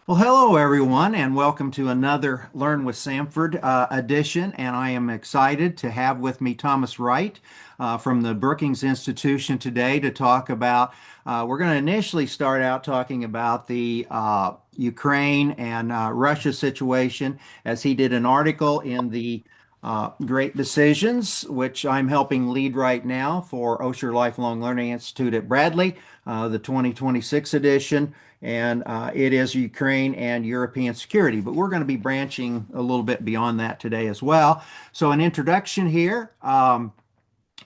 Well, hello everyone, and welcome to another Learn with Samford edition. And I am excited to have with me Thomas Wright from the Brookings Institution today to talk about. We're going to initially start out talking about the Ukraine and Russia situation, as he did an article in the Great Decisions, which I'm helping lead right now for Osher Lifelong Learning Institute at Bradley, the 2026 edition, and it is Ukraine and European security. But we're going to be branching a little bit beyond that today as well. So, an introduction here.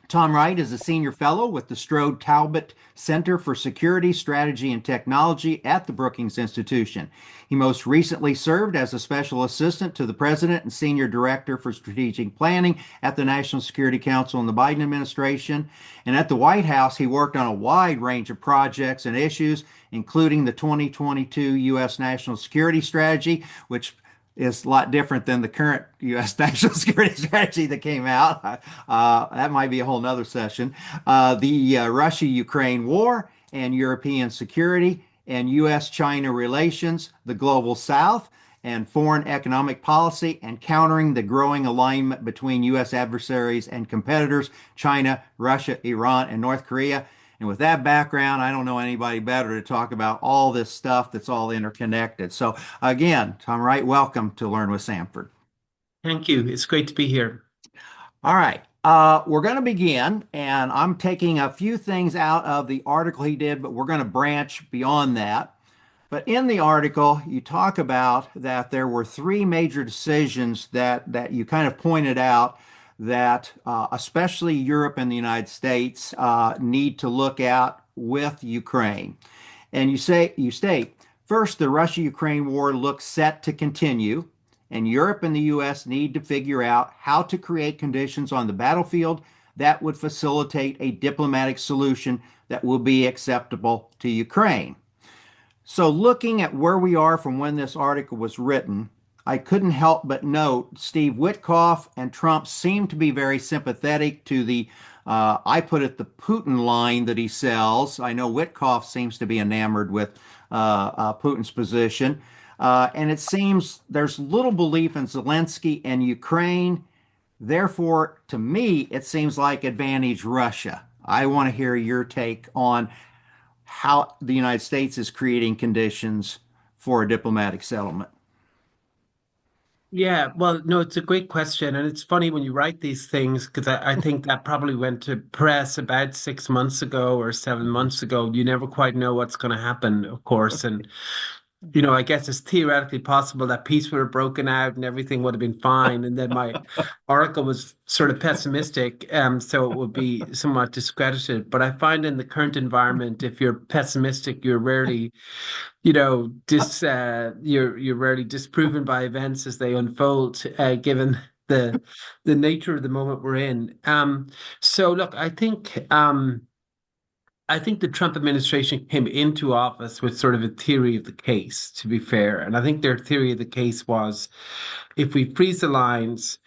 Tom Wright is a senior fellow with the Strode Talbot Center for Security, Strategy, and Technology at the Brookings Institution. He most recently served as a special assistant to the president and senior director for strategic planning at the National Security Council in the Biden administration. And at the White House, he worked on a wide range of projects and issues, including the 2022 U.S. National Security Strategy, which is a lot different than the current U.S. national security strategy that came out. That might be a whole nother session. The Russia-Ukraine war and European security and U.S.-China relations, the global South, and foreign economic policy, and countering the growing alignment between U.S. adversaries and competitors, China, Russia, Iran, and North Korea. And with that background, I don't know anybody better to talk about all this stuff that's all interconnected. So again, Tom Wright, welcome to Learn with Samford. Thank you. It's great to be here. All right. We're going to begin, and I'm taking a few things out of the article he did, but we're going to branch beyond that. But in the article, you talk about that there were three major decisions that you kind of pointed out that especially Europe and the United States need to look at with Ukraine. And you state, first, the Russia-Ukraine war looks set to continue, and Europe and the US need to figure out how to create conditions on the battlefield that would facilitate a diplomatic solution that will be acceptable to Ukraine. So, looking at where we are from when this article was written, I couldn't help but note Steve Witkoff and Trump seem to be very sympathetic to the, I put it, the Putin line that he sells. I know Witkoff seems to be enamored with Putin's position. And it seems there's little belief in Zelensky and Ukraine. Therefore, to me, it seems like advantage Russia. I want to hear your take on how the United States is creating conditions for a diplomatic settlement. Yeah, well, no, it's a great question. And it's funny when you write these things, because I think that probably went to press about 6 months ago or 7 months ago. You never quite know what's going to happen, of course. And I guess it's theoretically possible that peace would have broken out and everything would have been fine. And then my article was sort of pessimistic, so it would be somewhat discredited. But I find in the current environment, if you're pessimistic, you're rarely, you're rarely disproven by events as they unfold, given the nature of the moment we're in. So look, I think the Trump administration came into office with sort of a theory of the case, to be fair. And I think their theory of the case was if we freeze the lines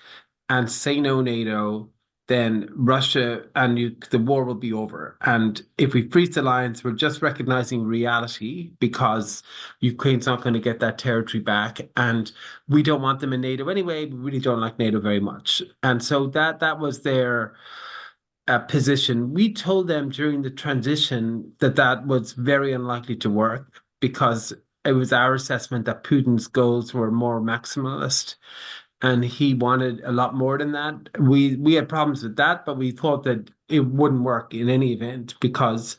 and say no NATO, then Russia and the war will be over. And if we freeze the lines, we're just recognizing reality because Ukraine's not going to get that territory back. And we don't want them in NATO anyway. We really don't like NATO very much. And so that was their position. We told them during the transition that that was very unlikely to work because it was our assessment that Putin's goals were more maximalist and he wanted a lot more than that. We had problems with that, but we thought that it wouldn't work in any event because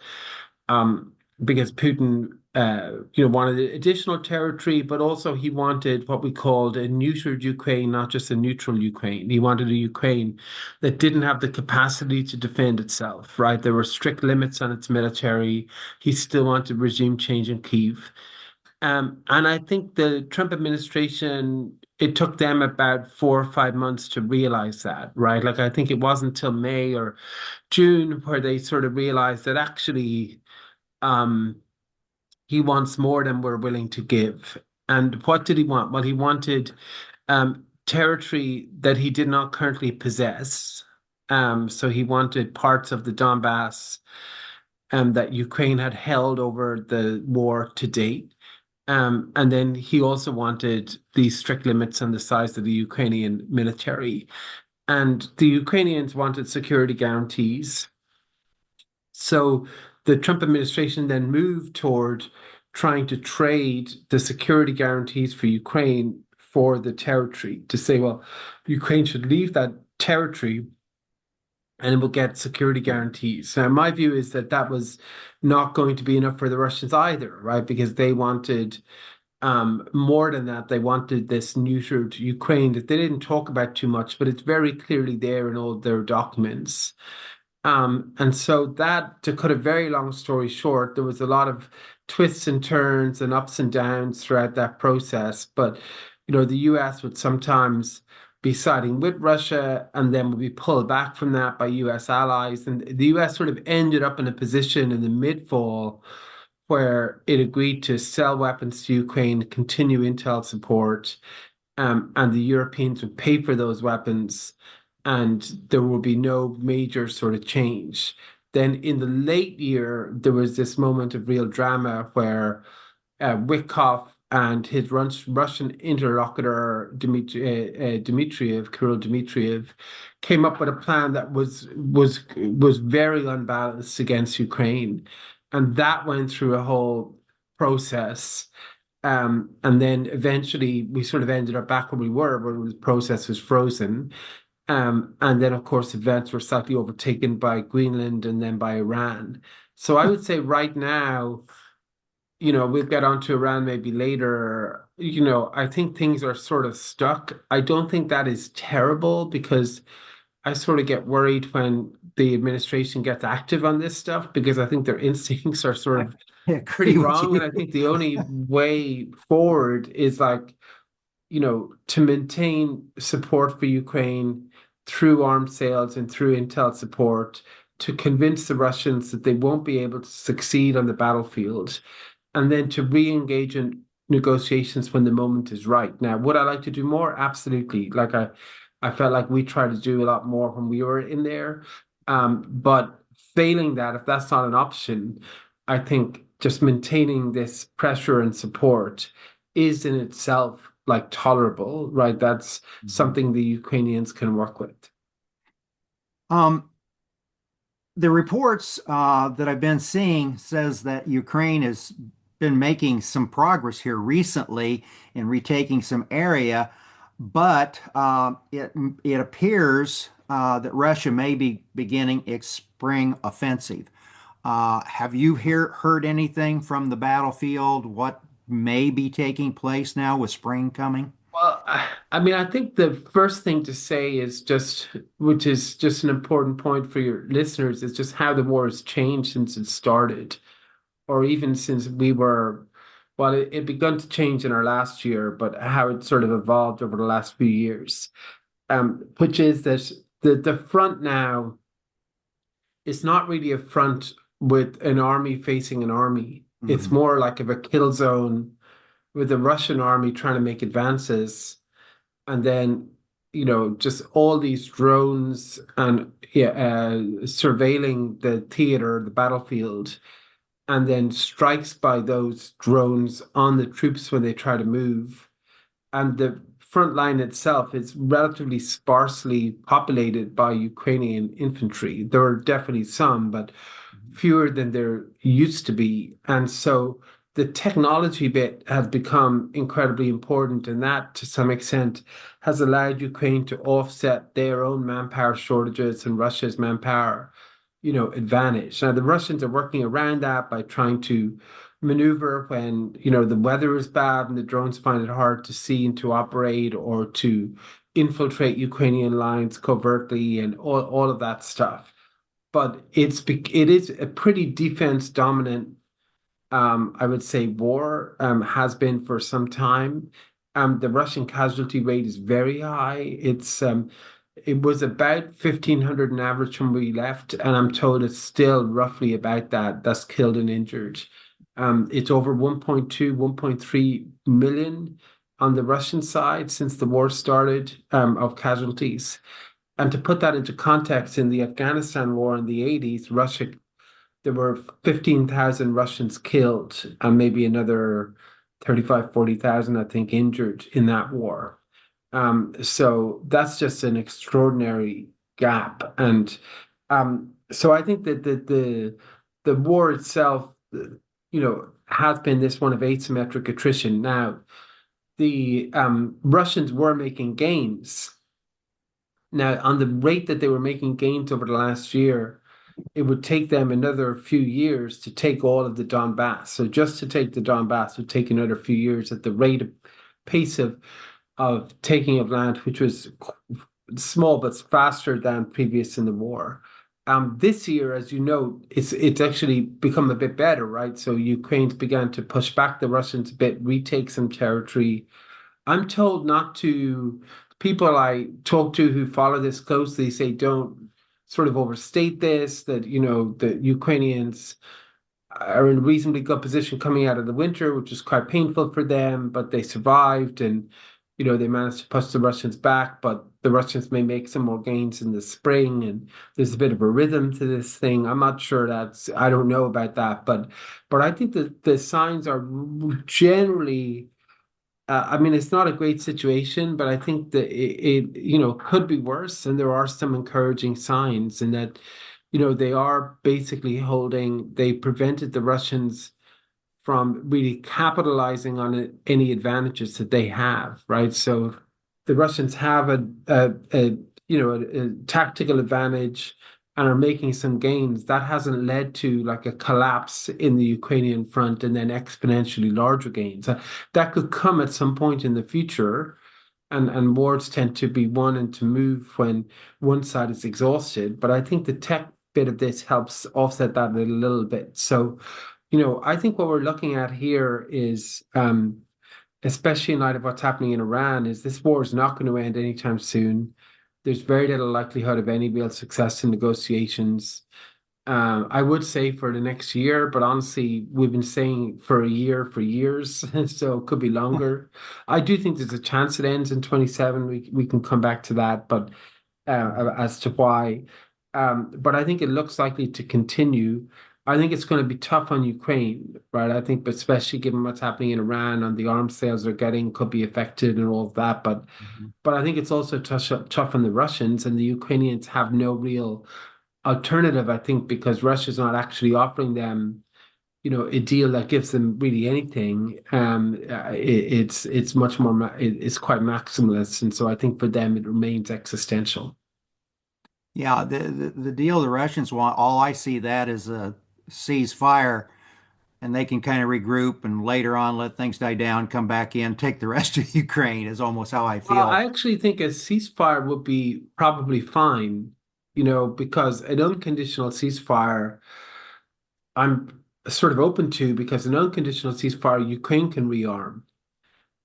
Putin wanted additional territory, but also he wanted what we called a neutered Ukraine, not just a neutral Ukraine. He wanted a Ukraine that didn't have the capacity to defend itself, right? There were strict limits on its military. He still wanted regime change in Kyiv. And I think the Trump administration, it took them about 4 or 5 months to realize that, right? Like I think it wasn't until May or June where they sort of realized that actually um, he wants more than we're willing to give. And what did he want? Well, he wanted territory that he did not currently possess. So he wanted parts of the Donbass that Ukraine had held over the war to date. And then he also wanted these strict limits on the size of the Ukrainian military. And the Ukrainians wanted security guarantees. So the Trump administration then moved toward trying to trade the security guarantees for Ukraine for the territory to say, well, Ukraine should leave that territory and it will get security guarantees. Now, my view is that that was not going to be enough for the Russians either, right? Because they wanted more than that. They wanted this neutered Ukraine that they didn't talk about too much, but it's very clearly there in all their documents. And so that, to cut a very long story short, there was a lot of twists and turns and ups and downs throughout that process. But, the US would sometimes be siding with Russia and then would be pulled back from that by US allies. And the US sort of ended up in a position in the mid-fall where it agreed to sell weapons to Ukraine, continue intel support, and the Europeans would pay for those weapons, and there would be no major sort of change. Then in the late year, there was this moment of real drama where Witkoff and his Russian interlocutor Kirill Dmitriev, came up with a plan that was very unbalanced against Ukraine, and that went through a whole process. And then eventually we sort of ended up back where we were, where the process was frozen. And then, of course, events were slightly overtaken by Greenland and then by Iran. So I would say right now, we'll get onto Iran maybe later. I think things are sort of stuck. I don't think that is terrible because I sort of get worried when the administration gets active on this stuff because I think their instincts are sort I of pretty agree with wrong. And you. I think the only way forward is like, to maintain support for Ukraine through arms sales and through intel support to convince the Russians that they won't be able to succeed on the battlefield, and then to re-engage in negotiations when the moment is right. Now, would I like to do more? Absolutely. I felt like we tried to do a lot more when we were in there. But failing that, if that's not an option, I think just maintaining this pressure and support is in itself like tolerable, right? That's Mhm. something the Ukrainians can work with. Um, the reports that I've been seeing says that Ukraine has been making some progress here recently in retaking some area, but it appears that Russia may be beginning its spring offensive. Have you heard anything from the battlefield? What may be taking place now with spring coming? Well, I mean, I think the first thing to say is just, which is just an important point for your listeners, is just how the war has changed since it started, or even since well, it begun to change in our last year, but how it sort of evolved over the last few years. Which is that the front now is not really a front with an army facing an army. It's Mhm. more like of a kill zone with the Russian army trying to make advances, and then just all these drones and yeah, surveilling the theater, the battlefield, and then strikes by those drones on the troops when they try to move. And the front line itself is relatively sparsely populated by Ukrainian infantry. There are definitely some, but fewer than there used to be. And so the technology bit has become incredibly important, and that to some extent has allowed Ukraine to offset their own manpower shortages and Russia's manpower, advantage. Now the Russians are working around that by trying to maneuver when, the weather is bad and the drones find it hard to see and to operate or to infiltrate Ukrainian lines covertly and all of that stuff. But it is a pretty defense dominant, I would say, war, has been for some time. The Russian casualty rate is very high. It was about 1,500 on average when we left, and I'm told it's still roughly about that's killed and injured. It's over 1.2, 1.3 million on the Russian side since the war started, of casualties. And to put that into context, in the Afghanistan war in the 80s, there were 15,000 Russians killed and maybe another 35, 40,000, I think, injured in that war. So that's just an extraordinary gap. And so I think that the war itself, has been this one of asymmetric attrition. Now, the Russians were making gains. Now, on the rate that they were making gains over the last year, it would take them another few years to take all of the Donbass. So just to take the Donbass would take another few years at the rate of pace of taking of land, which was small but faster than previous in the war. This year, as you know, it's actually become a bit better, right? So Ukraine's began to push back the Russians a bit, retake some territory. I'm told not to. People I talk to who follow this closely say don't sort of overstate this, that, the Ukrainians are in a reasonably good position coming out of the winter, which is quite painful for them, but they survived and, they managed to push the Russians back, but the Russians may make some more gains in the spring, and there's a bit of a rhythm to this thing. I'm not sure I don't know about that, but I think that the signs are generally, I mean, it's not a great situation, but I think that it could be worse. And there are some encouraging signs in that, they are basically they prevented the Russians from really capitalizing on any advantages that they have, right? So the Russians have a tactical advantage and are making some gains. That hasn't led to like a collapse in the Ukrainian front and then exponentially larger gains. That could come at some point in the future. And wars tend to be won and to move when one side is exhausted. But I think the tech bit of this helps offset that a little bit. So, I think what we're looking at here is, especially in light of what's happening in Iran, is this war is not going to end anytime soon. There's very little likelihood of any real success in negotiations. I would say for the next year, but honestly, we've been saying for a year for years, so it could be longer. I do think there's a chance it ends in 27. We can come back to that, but as to why. But I think it looks likely to continue. I think it's going to be tough on Ukraine, right? I think, but especially given what's happening in Iran and the arms sales they're getting could be affected and all of that. But I think it's also tough on the Russians, and the Ukrainians have no real alternative, I think, because Russia's not actually offering them, a deal that gives them really anything. It's much more it's quite maximalist, and so I think for them it remains existential. Yeah, the deal the Russians want, all I see that is a ceasefire, and they can kind of regroup and later on let things die down, come back in, take the rest of Ukraine is almost how I Well, feel. I actually think a ceasefire would be probably fine, because an unconditional ceasefire I'm sort of open to, because an unconditional ceasefire, Ukraine can rearm,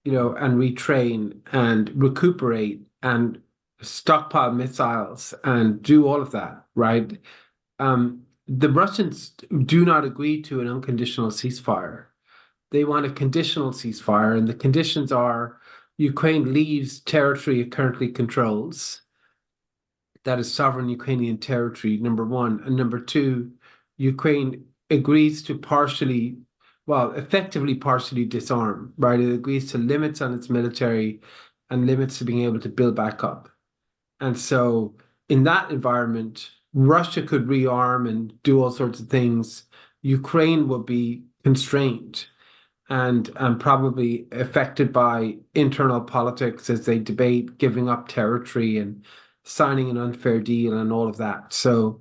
and retrain and recuperate and stockpile missiles and do all of that, right? The Russians do not agree to an unconditional ceasefire. They want a conditional ceasefire, and the conditions are Ukraine leaves territory it currently controls. That is sovereign Ukrainian territory, number one. And number two, Ukraine agrees to effectively partially disarm, right? It agrees to limits on its military and limits to being able to build back up. And so, in that environment, Russia could rearm and do all sorts of things. Ukraine would be constrained and probably affected by internal politics as they debate giving up territory and signing an unfair deal and all of that. So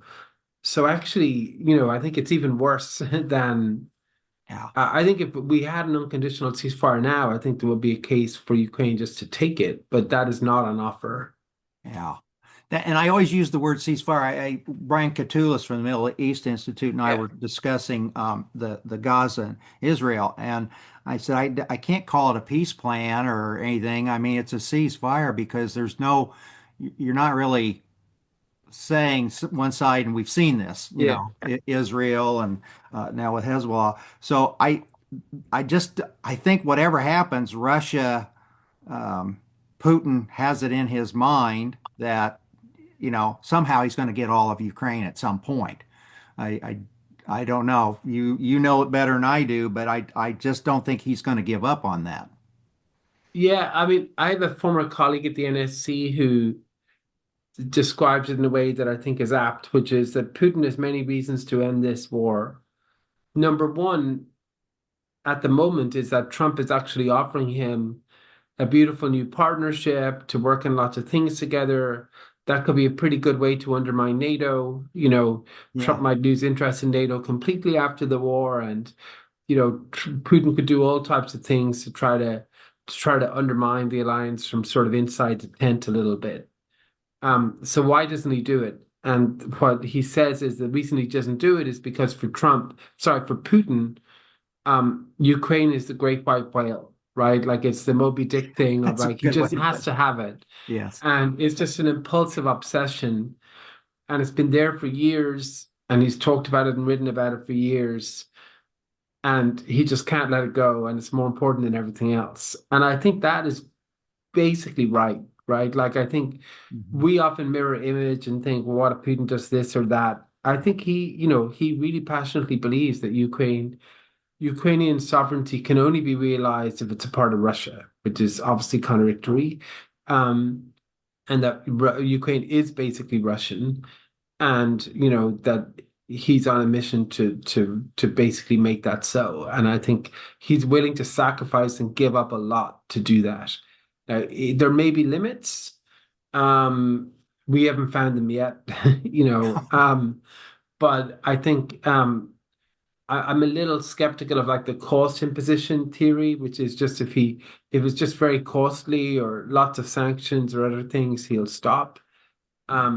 actually, I think it's even worse than Yeah. I think if we had an unconditional ceasefire now, I think there would be a case for Ukraine just to take it, but that is not on offer. Yeah. And I always use the word ceasefire. Brian Katulis from the Middle East Institute and I Yeah. were discussing the Gaza and Israel, and I said I can't call it a peace plan or anything. I mean, it's a ceasefire because you're not really saying one side, and we've seen this, Yeah. Israel and now with Hezbollah. So I think whatever happens, Russia, um, Putin has it in his mind that somehow he's going to get all of Ukraine at some point. I I don't know. You know it better than I do, but I just don't think he's going to give up on that. Yeah, I mean, I have a former colleague at the NSC who describes it in a way that I think is apt, which is that Putin has many reasons to end this war. Number one, at the moment, is that Trump is actually offering him a beautiful new partnership to work on lots of things together. That could be a pretty good way to undermine NATO. Trump Yeah, might lose interest in NATO completely after the war, and Putin could do all types of things to try to undermine the alliance from sort of inside the tent a little bit. So why doesn't he do it? And what he says is the reason he doesn't do it is because for Putin, Ukraine is the great white whale, right? Like it's the Moby Dick thing of that's a like he good way just to put has it. to have it. Yes. And it's just an impulsive obsession. And it's been there for years. And he's talked about it and written about it for years. And he just can't let it go. And it's more important than everything else. And I think that is basically right, right? Like I think Mhm. we often mirror image and think, well, what if Putin does this or that? I think he really passionately believes that Ukrainian sovereignty can only be realized if it's a part of Russia, which is obviously contradictory, um, and that Ukraine is basically Russian, and that he's on a mission to basically make that so. And I think he's willing to sacrifice and give up a lot to do that. Now, there may be limits. Um, we haven't found them yet, but I think I'm a little skeptical of like the cost imposition theory, which is just if it's just very costly or lots of sanctions or other things, he'll stop.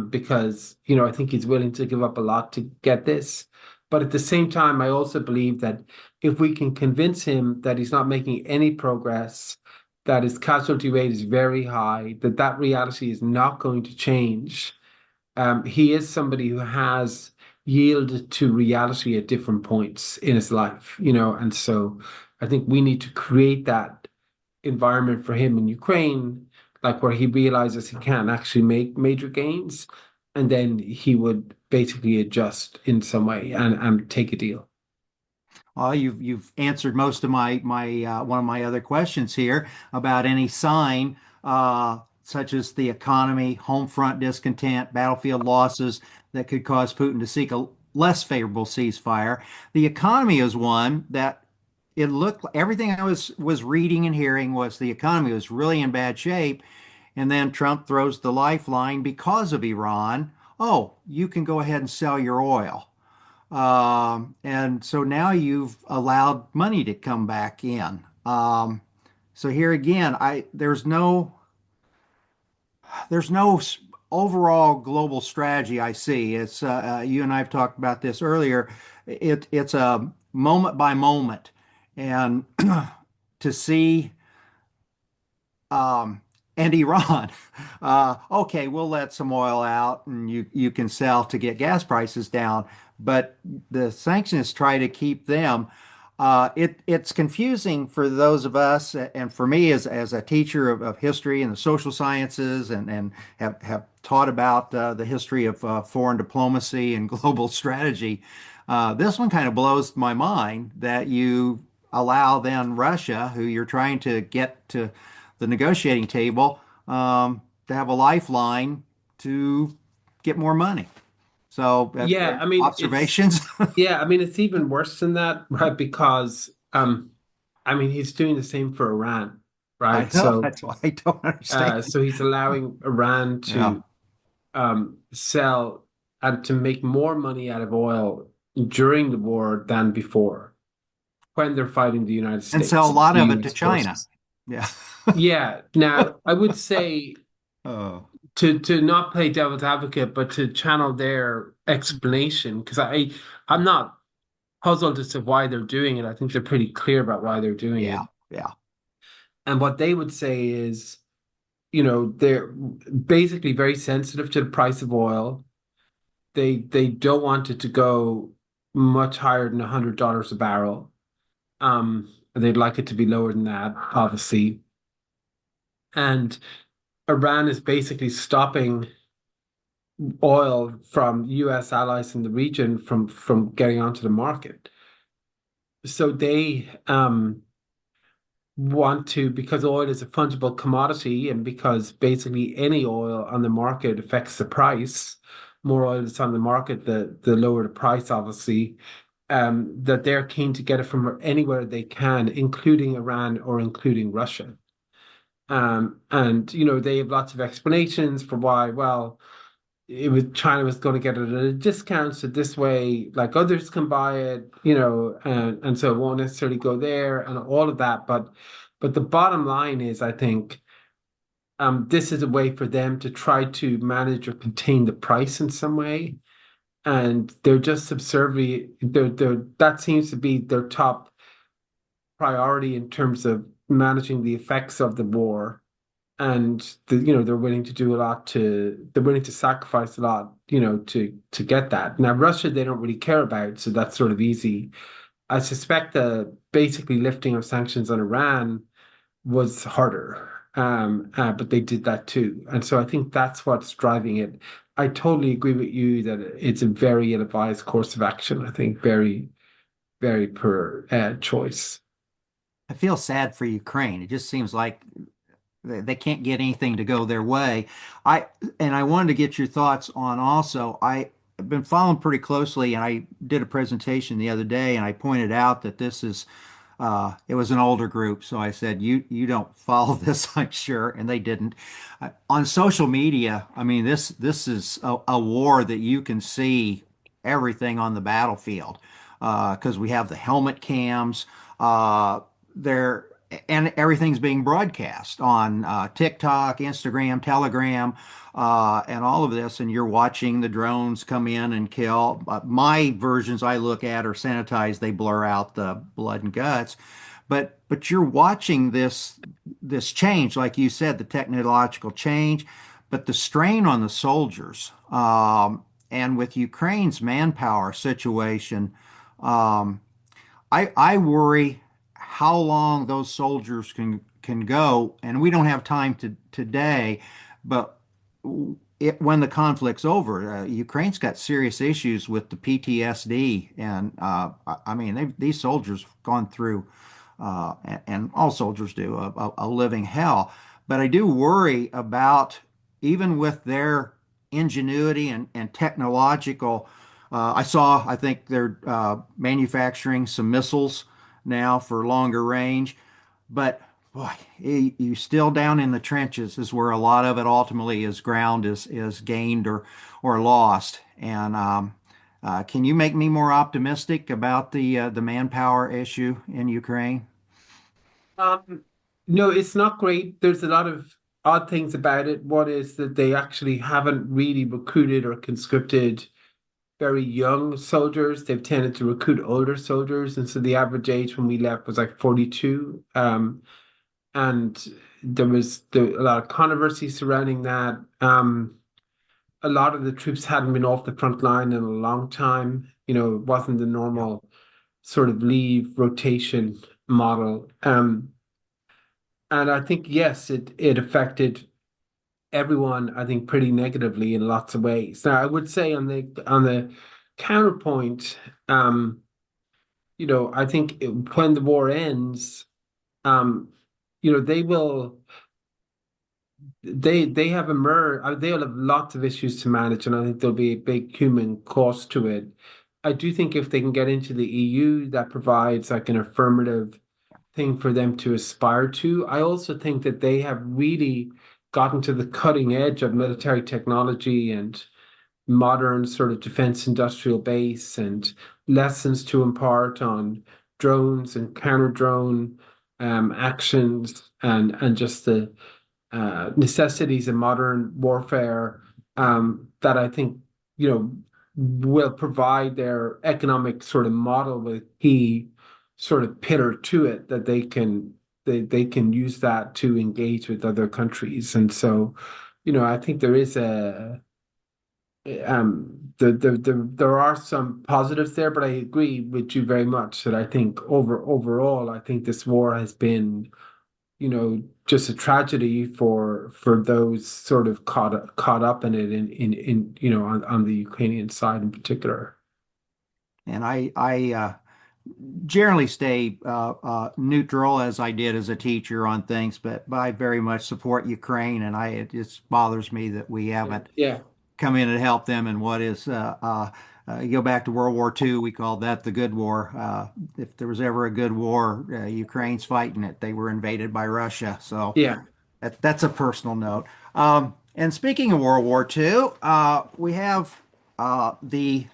Because I think he's willing to give up a lot to get this. But at the same time, I also believe that if we can convince him that he's not making any progress, that his casualty rate is very high, that reality is not going to change, he is somebody who has yielded to reality at different points in his life, and so I think we need to create that environment for him in Ukraine, like where he realizes he can't actually make major gains, and then he would basically adjust in some way and take a deal. Well, you've answered most of my one of my other questions here about any sign, such as the economy, home front discontent, battlefield losses that could cause Putin to seek a less favorable ceasefire. The economy is one that it looked everything I was reading and hearing was the economy was really in bad shape, and then Trump throws the lifeline because of Iran. Oh, you can go ahead and sell your oil. And so now you've allowed money to come back in. So here again, there's no overall global strategy I see. It's you and I have talked about this earlier. It's a moment by moment, and to see um, and Iran. Okay, we'll let some oil out, and you can sell to get gas prices down. But the sanctions try to keep them. It's confusing for those of us, and for me as a teacher of history and the social sciences, and have taught about the history of foreign diplomacy and global strategy. This one kind of blows my mind that you allow then Russia, who you're trying to get to the negotiating table, to have a lifeline to get more money. So, Yeah, I mean it's observations. yeah, I mean it's even worse than that, right? Because I mean he's doing the same for Iran, I right? know. So That's why I don't understand. so he's allowing Iran Yeah. to sell and to make more money out of oil during the war than before when they're fighting the United And sell a States, lot the of it to US China. forces. Yeah. Yeah. Now, I would say Oh, to not play devil's advocate, but to channel their explanation, because I'm not puzzled as to why they're doing it. I think they're pretty clear about why they're doing yeah. it. Yeah. And what they would say is, they're basically very sensitive to the price of oil. They don't want it to go much higher than $100 a barrel. They'd like it to be lower than that, obviously. And Iran is basically stopping oil from US allies in the region from getting onto the market. So they want to, because oil is a fungible commodity and because basically any oil on the market affects the price, more oil that's on the market, the lower the price, obviously, that they're keen to get it from anywhere they can, including Iran or including Russia. And they have lots of explanations for why. Well, it was China was going to get it at a discount, so this way, like others can buy it, and so it won't necessarily go there and all of that. But the bottom line is, I think, this is a way for them to try to manage or contain the price in some way, and they're just subservient. That seems to be their top priority in terms of managing the effects of the war. And they're willing to do a lot they're willing to sacrifice a lot, to get that. Now Russia they don't really care about, so that's sort of easy. I suspect the basically lifting of sanctions on Iran was harder. But they did that too. And so I think that's what's driving it. I totally agree with you that it's a very ill-advised course of action. I think very, very poor choice. I feel sad for Ukraine. It just seems like they can't get anything to go their way. I and I wanted to get your thoughts on also. I've been following pretty closely, and I did a presentation the other day, and I pointed out that this is it was an older group, so I said, you don't follow this, I'm sure, and they didn't. On social media, I mean, this is a war that you can see everything on the battlefield because we have the helmet cams. There and everything's being broadcast on TikTok, Instagram, Telegram, and all of this. And you're watching the drones come in and kill. My versions I look at are sanitized; they blur out the blood and guts. But you're watching this change, like you said, the technological change, but the strain on the soldiers, and with Ukraine's manpower situation. Um, I worry how long those soldiers can go, and we don't have time today, but when the conflict's over, Ukraine's got serious issues with the PTSD, and I mean these soldiers have gone through, and all soldiers do a living hell. But I do worry about even with their ingenuity and technological. I think they're manufacturing some missiles now for longer range. But boy, you still down in the trenches is where a lot of it ultimately is ground is gained or lost. And can you make me more optimistic about the manpower issue in Ukraine? Um, no, it's not great. There's a lot of odd things about it. One is that they actually haven't really recruited or conscripted very young soldiers. They've tended to recruit older soldiers, and so the average age when we left was like 42. And there was a lot of controversy surrounding that. A lot of the troops hadn't been off the front line in a long time. It wasn't the Yeah. normal sort of leave rotation model. And I think yes, it affected everyone, I think, pretty negatively in lots of ways. Now, I would say on the counterpoint, I think when the war ends, um, they will they have emerged, they'll have lots of issues to manage, and I think there'll be a big human cost to it. I do think if they can get into the EU, that provides like an affirmative thing for them to aspire to. I also think that they have really gotten to the cutting edge of military technology and modern sort of defense industrial base and lessons to impart on drones and counter drone actions and just the necessities of modern warfare that I think will provide their economic sort of model with key sort of pillar to it that they can use that to engage with other countries. And so, I think there is there are some positives there, but I agree with you very much that I think overall, I think this war has been just a tragedy for those sort of caught up in it on the Ukrainian side in particular. And I generally stay neutral as I did as a teacher on things, but I very much support Ukraine, and it just bothers me that we haven't Yeah, come in and help them in what is you go back to World War II, we called that the good war. If there was ever a good war, Ukraine's fighting it. They were invaded by Russia. So yeah. that's a personal note. And speaking of World War II, we have the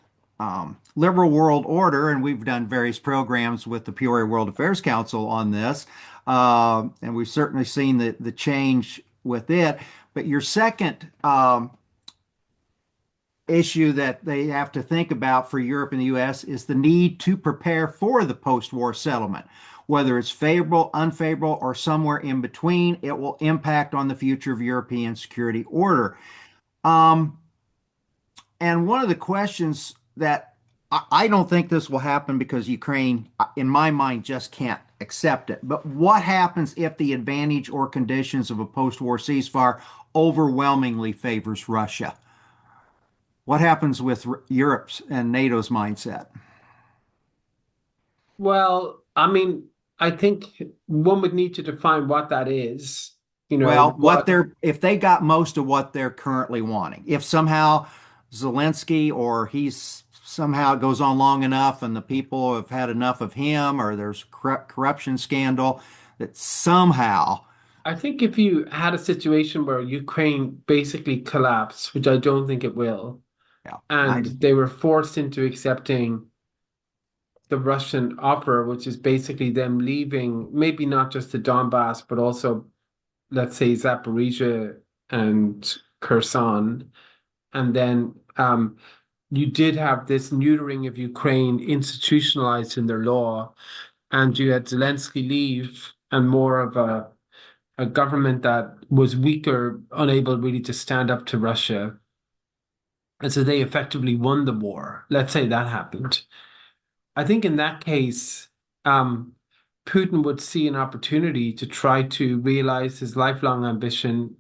liberal world order, and we've done various programs with the Peoria World Affairs Council on this. And we've certainly seen the change with it. But your second issue that they have to think about for Europe and the US is the need to prepare for the post-war settlement. Whether it's favorable, unfavorable, or somewhere in between, it will impact on the future of European security order. Um, and one of the questions that I don't think this will happen because Ukraine, in my mind, just can't accept it. But what happens if the advantage or conditions of a post-war ceasefire overwhelmingly favors Russia? What happens with Europe's and NATO's mindset? Well, I mean, I think one would need to define what that is. Well, what What they're if they got most of what they're currently wanting, if somehow Zelensky or he's somehow it goes on long enough and the people have had enough of him or there's corruption scandal that somehow, I think if you had a situation where Ukraine basically collapsed, which I don't think it will, yeah, and they were forced into accepting the Russian offer, which is basically them leaving maybe not just the Donbass, but also, let's say, Zaporizhia and Kherson. And then you did have this neutering of Ukraine institutionalized in their law, and you had Zelensky leave and more of a government that was weaker, unable really to stand up to Russia. And so they effectively won the war. Let's say that happened. I think in that case, um, Putin would see an opportunity to try to realize his lifelong ambition,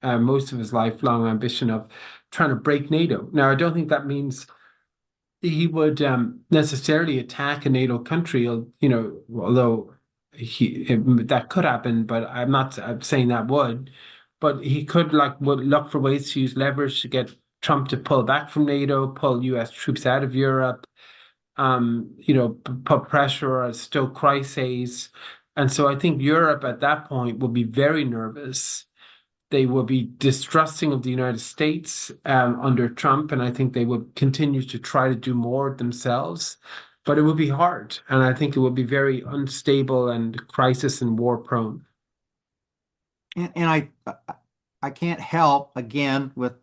most of his lifelong ambition of trying to break NATO. Now, I don't think that means he would necessarily attack a NATO country, although that could happen, but I'm saying that would. But he could would look for ways to use leverage to get Trump to pull back from NATO, pull US troops out of Europe, put pressure or stoke crises. And so I think Europe at that point will be very nervous. They will be distrusting of the United States under Trump, and I think they will continue to try to do more themselves. But it will be hard, and I think it will be very unstable and crisis and war prone. and I can't help again with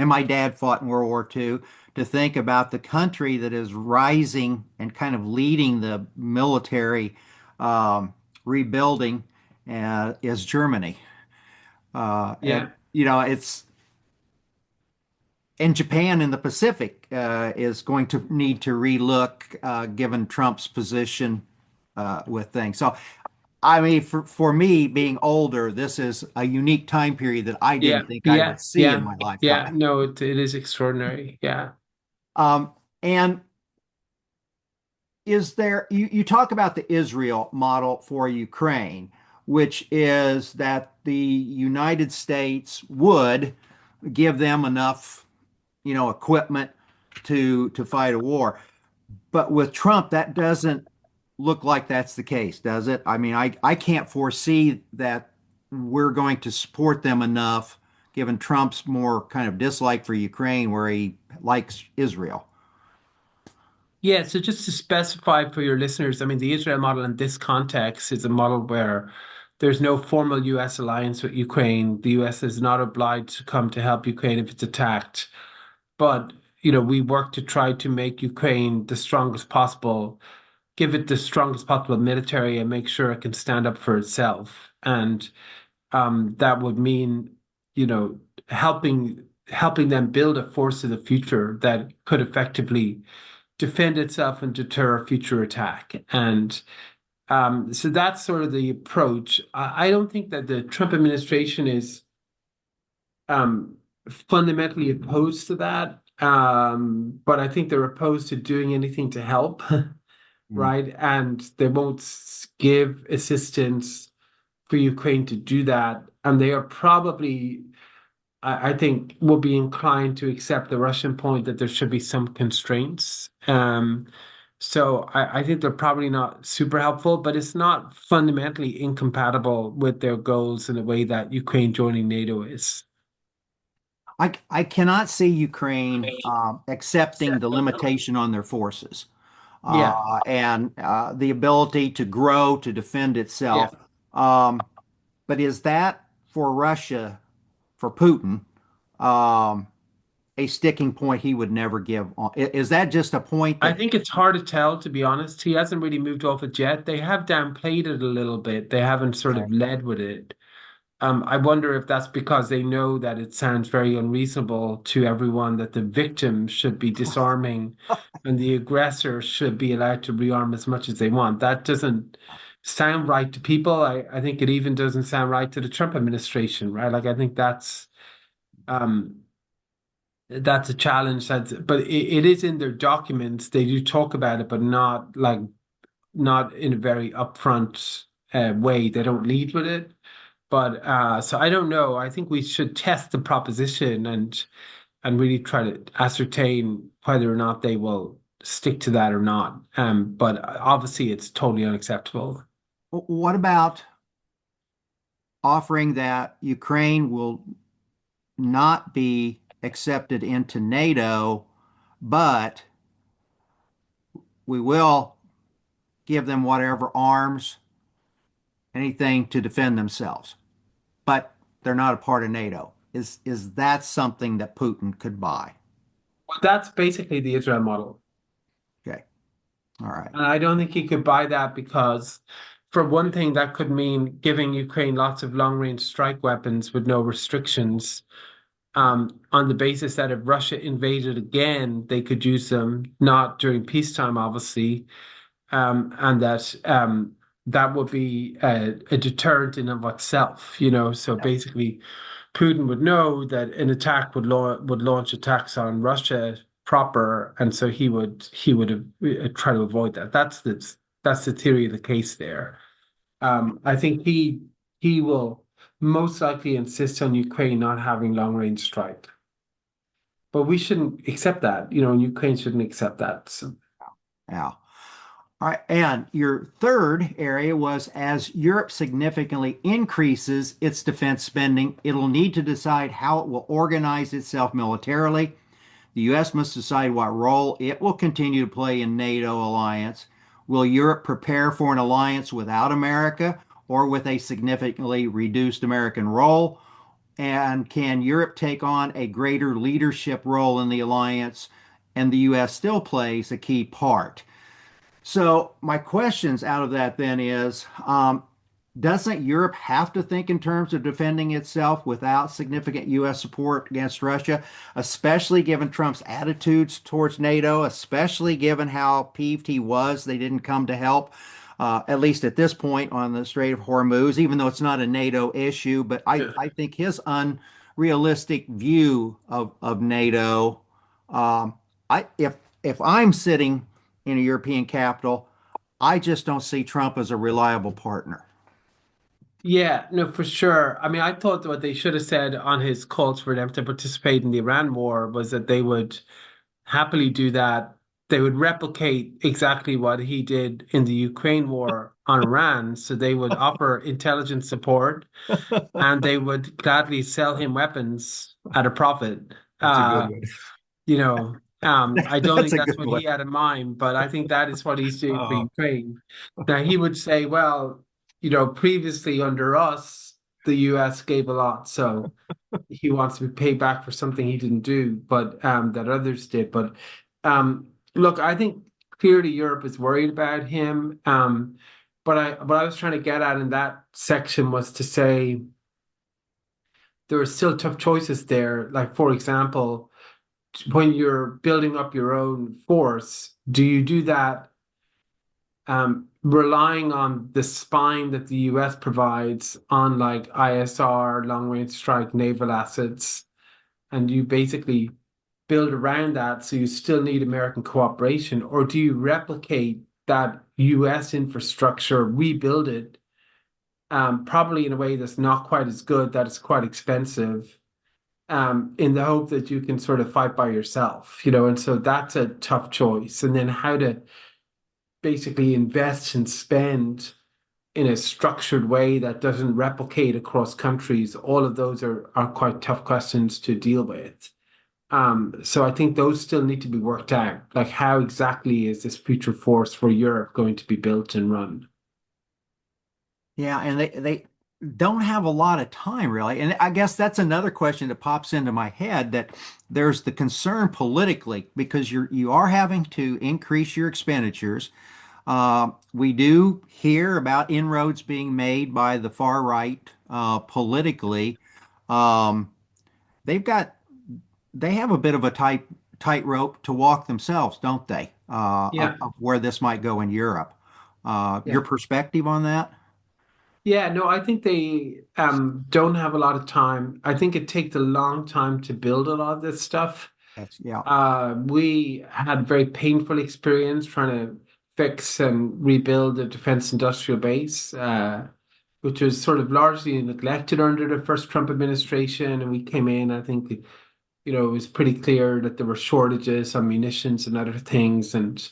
and my dad fought in World War II to think about the country that is rising and kind of leading the military rebuilding is Germany. And Yeah. it's and Japan in the Pacific is going to need to relook given Trump's position with things. So, I mean, for me, being older, this is a unique time period that I Yeah, didn't think I yeah, would see in yeah, my yeah. lifetime. No, it is extraordinary. Yeah. And is there, you talk about the Israel model for Ukraine, which is that the United States would give them enough, equipment to fight a war. But with Trump, that doesn't look like that's the case, does it? I mean, I can't foresee that we're going to support them enough, given Trump's more kind of dislike for Ukraine, where he likes Israel. Yeah, so just to specify for your listeners, I mean, the Israel model in this context is a model where there's no formal US alliance with Ukraine. The US is not obliged to come to help Ukraine if it's attacked. But, we work to try to make Ukraine the strongest possible, give it the strongest possible military and make sure it can stand up for itself. And that would mean, you know, helping them build a force of the future that could effectively defend itself and deter a future attack. And So that's sort of the approach. I don't think that the Trump administration is um, fundamentally opposed to that, but I think they're opposed to doing anything to help, Mm. right? And they won't give assistance for Ukraine to do that. And they are probably, I think, will be inclined to accept the Russian point that there should be some constraints. So I think they're probably not super helpful, but it's not fundamentally incompatible with their goals in a way that Ukraine joining NATO is. I cannot see Ukraine accepting the limitation on their forces Yeah, and the ability to grow, to defend yeah. itself. But is that for Russia, for Putin, um, a sticking point he would never give on? Is that just a point I that, think it's hard to tell, to be honest. He hasn't really moved off it yet. They have downplayed it a little bit. They haven't sort okay. of led with it. I wonder if that's because they know that it sounds very unreasonable to everyone that the victim should be disarming and the aggressor should be allowed to rearm as much as they want. That doesn't sound right to people. I think it even doesn't sound right to the Trump administration, right? Like I think um that's a challenge but it is in their documents. They do talk about it, but not in a very upfront way. They don't lead with it. But so I don't know. I think we should test the proposition and really try to ascertain whether or not they will stick to that or not. But obviously, it's totally unacceptable. What about offering that Ukraine will not be accepted into NATO, but we will give them whatever arms, anything to defend themselves, but they're not a part of NATO. Is that something that Putin could buy? But that's basically the Israel model. Okay. All right. And I don't think he could buy that because, for one thing, that could mean giving Ukraine lots of long-range strike weapons with no restrictions, on the basis that if Russia invaded again, they could use them, not during peacetime, obviously, and that would be a deterrent in of itself, you know. So Yep. basically, Putin would know that an attack would launch attacks on Russia proper, and so he would try to avoid that. That's the theory of the case there. I think he will most likely insist on Ukraine not having long range strike, but we shouldn't accept that, you know, and Ukraine shouldn't accept that. So. Yeah. All right. And your third area was as Europe significantly increases its defense spending, it'll need to decide how it will organize itself militarily. The U.S. must decide what role it will continue to play in NATO alliance. Will Europe prepare for an alliance without America or with a significantly reduced American role? And can Europe take on a greater leadership role in the alliance and the U.S. still plays a key part? So my questions out of that then is, doesn't Europe have to think in terms of defending itself without significant U.S. support against Russia, especially given Trump's attitudes towards NATO, especially given how peeved he was they didn't come to help, at least at this point on the Strait of Hormuz, even though it's not a NATO issue. But I think his unrealistic view of NATO, if I'm sitting in a European capital, I just don't see Trump as a reliable partner. Yeah, no, for sure. I mean, I thought what they should have said on his calls for them to participate in the Iran war was that they would happily do that. They would replicate exactly what he did in the Ukraine war on Iran. So they would offer intelligence support and they would gladly sell him weapons at a profit. That's a good Uh, one. I don't That's think a that's good what he one. had in mind, but I think that is what he's doing for Oh, Ukraine. Now, he would say, well, previously under us, the US gave a lot, so he wants to be paid back for something he didn't do, but that others did. But look, I think clearly Europe is worried about him. But what I was trying to get at in that section was to say there are still tough choices there. Like, for example, when you're building up your own force, do you do that relying on the spine that the US provides on like ISR, long range strike naval assets, and you basically build around that so you still need American cooperation, or do you replicate that US infrastructure, rebuild it, probably in a way that's not quite as good, that is quite expensive, in the hope that you can sort of fight by yourself, and so that's a tough choice. And then how to basically invest and spend in a structured way that doesn't replicate across countries, all of those are quite tough questions to deal with. So I think those still need to be worked out. Like, how exactly is this future force for Europe going to be built and run? Yeah, and they don't have a lot of time really. And I guess that's another question that pops into my head, that there's the concern politically because you are having to increase your expenditures. We do hear about inroads being made by the far right politically. Um, they've got they have a bit of a tightrope to walk themselves, don't they? Yeah, Of where this might go in Europe. Your yeah. perspective on that? Yeah, no, I think they don't have a lot of time. I think it takes a long time to build a lot of this stuff. That's yeah, We had a very painful experience trying to fix and rebuild the defense industrial base, which was sort of largely neglected under the first Trump administration. And we came in, I think, it was pretty clear that there were shortages on munitions and other things, and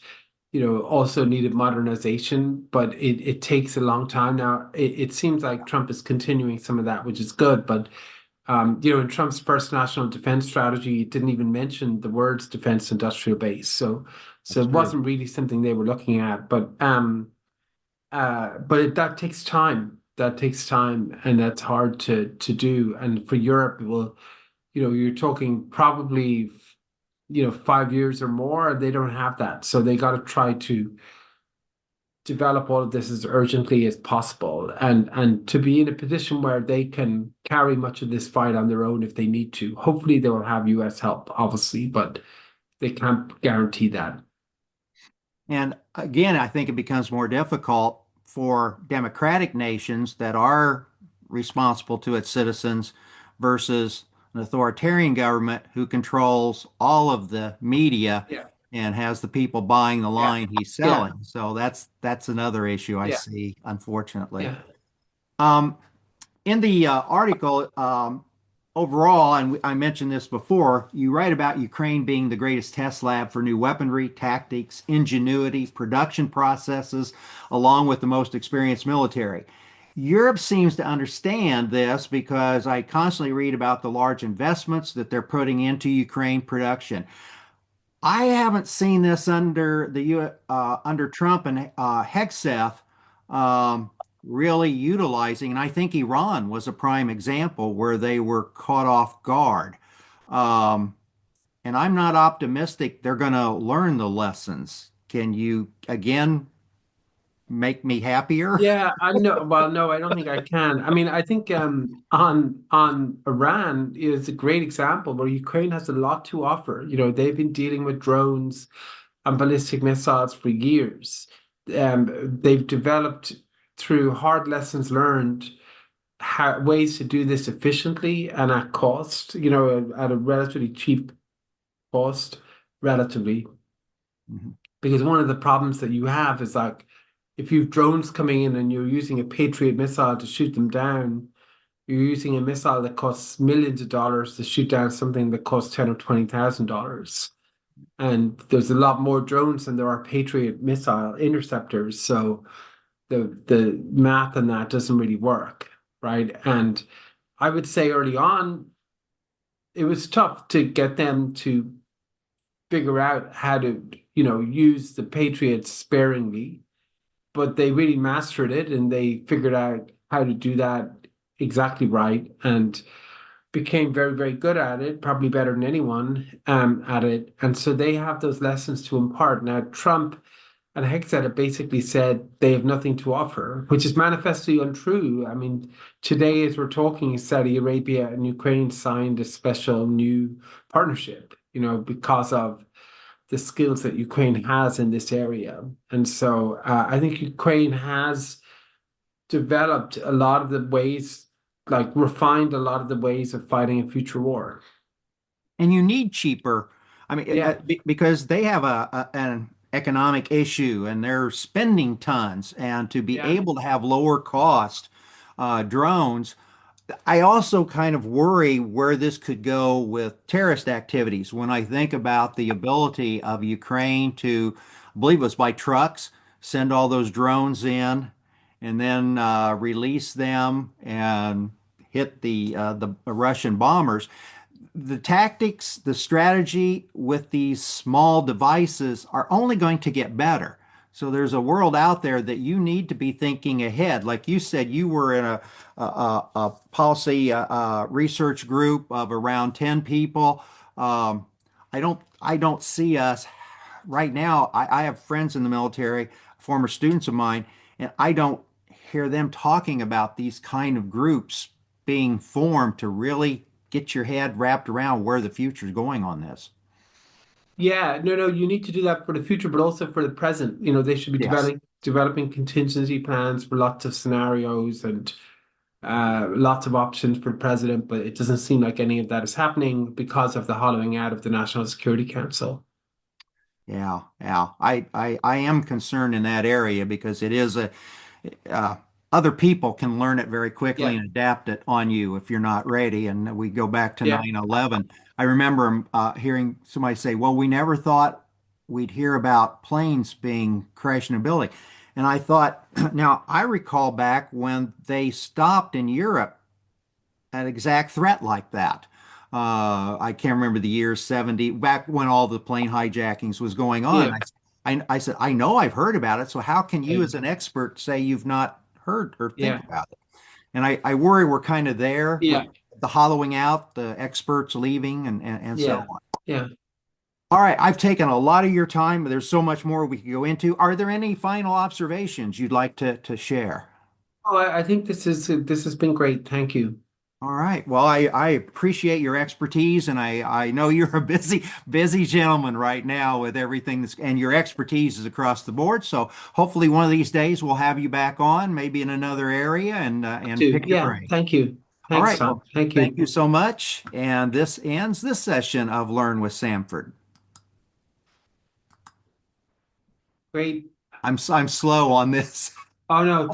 also needed modernization. But it takes a long time now. It seems like Trump is continuing some of that, which is good. But in Trump's first national defense strategy, it didn't even mention the words defense industrial base. So that's it true. wasn't really something they were looking at. But that takes time. That takes time, and that's hard to do. And for Europe, it will, you're talking probably, 5 years or more. They don't have that, so they got to try to develop all of this as urgently as possible, and to be in a position where they can carry much of this fight on their own if they need to. Hopefully, they will have US help, obviously, but they can't guarantee that. And again, I think it becomes more difficult for democratic nations that are responsible to its citizens versus an authoritarian government who controls all of the media Yeah, and has the people buying the yeah, line he's yeah, selling. So that's another issue I yeah, see, unfortunately. yeah, Um, in the article, overall, and I mentioned this before, you write about Ukraine being the greatest test lab for new weaponry, tactics, ingenuity, production processes, along with the most experienced military. Europe seems to understand this because I constantly read about the large investments that they're putting into Ukraine production. I haven't seen this under the under Trump and Hegseth really utilizing, and I think Iran was a prime example where they were caught off guard. Um, and I'm not optimistic they're going to learn the lessons. Can you again make me happier? yeah. I know. Well, no, I don't think I can. I mean, I think on Iran is a great example where Ukraine has a lot to offer. They've been dealing with drones and ballistic missiles for years. They've developed through hard lessons learned ways to do this efficiently and at cost, at a relatively cheap cost, relatively. Mhm. Because one of the problems that you have is like if you've drones coming in and you're using a Patriot missile to shoot them down, you're using a missile that costs millions of dollars to shoot down something that costs 10 or $20,000. And there's a lot more drones than there are Patriot missile interceptors. So the math on that doesn't really work, right? And I would say early on, it was tough to get them to figure out how to, use the Patriots sparingly, but they really mastered it and they figured out how to do that exactly right and became very, very good at it, probably better than anyone at it. And so they have those lessons to impart. Now, Trump and Hegseth have basically said they have nothing to offer, which is manifestly untrue. I mean, today, as we're talking, Saudi Arabia and Ukraine signed a special new partnership, because of the skills that Ukraine has in this area. And so I think Ukraine has developed a lot of the ways, like refined a lot of the ways of fighting a future war. And you need cheaper. I mean, Yeah, because they have an economic issue and they're spending tons, and to be yeah. able to have lower cost drones. I also kind of worry where this could go with terrorist activities when I think about the ability of Ukraine to, I believe it was by trucks, send all those drones in and then release them and hit the Russian bombers. The tactics, the strategy with these small devices are only going to get better. So there's a world out there that you need to be thinking ahead. Like you said, you were in a policy research group of around 10 people. I don't see us right now. I have friends in the military, former students of mine, and I don't hear them talking about these kind of groups being formed to really get your head wrapped around where the future is going on this. Yeah, no, no, you need to do that for the future, but also for the present. They should be Yes. developing contingency plans for lots of scenarios and lots of options for the president, but it doesn't seem like any of that is happening because of the hollowing out of the National Security Council. Yeah, yeah. I am concerned in that area because it is uh, other people can learn it very quickly Yeah, and adapt it on you if you're not ready. And we go back to yeah, 9/11. I remember hearing somebody say, "Well, we never thought we'd hear about planes being crashed in a building." And I thought, now I recall back when they stopped in Europe an exact threat like that. I can't remember the year 70, back when all the plane hijackings was going on. yeah, I said, I know I've heard about it. So how can you, yeah, as an expert, say you've not heard or think yeah, about it? And I worry we're kind of there with yeah, the hollowing out, the experts leaving, and so yeah, on. yeah. All right, I've taken a lot of your time, but there's so much more we could go into. Are there any final observations you'd like to share? Oh, I think this has been great. Thank you. All right. Well, I appreciate your expertise, and I know you're a busy gentleman right now with everything and your expertise is across the board. So hopefully one of these days we'll have you back on, maybe in another area, and Too. pick your Yeah, brain. thank you. All Thanks, right. Tom. Well, Thank thank you. you so much. And this ends this session of Learn with Samford. Great. I'm slow on this. Oh no,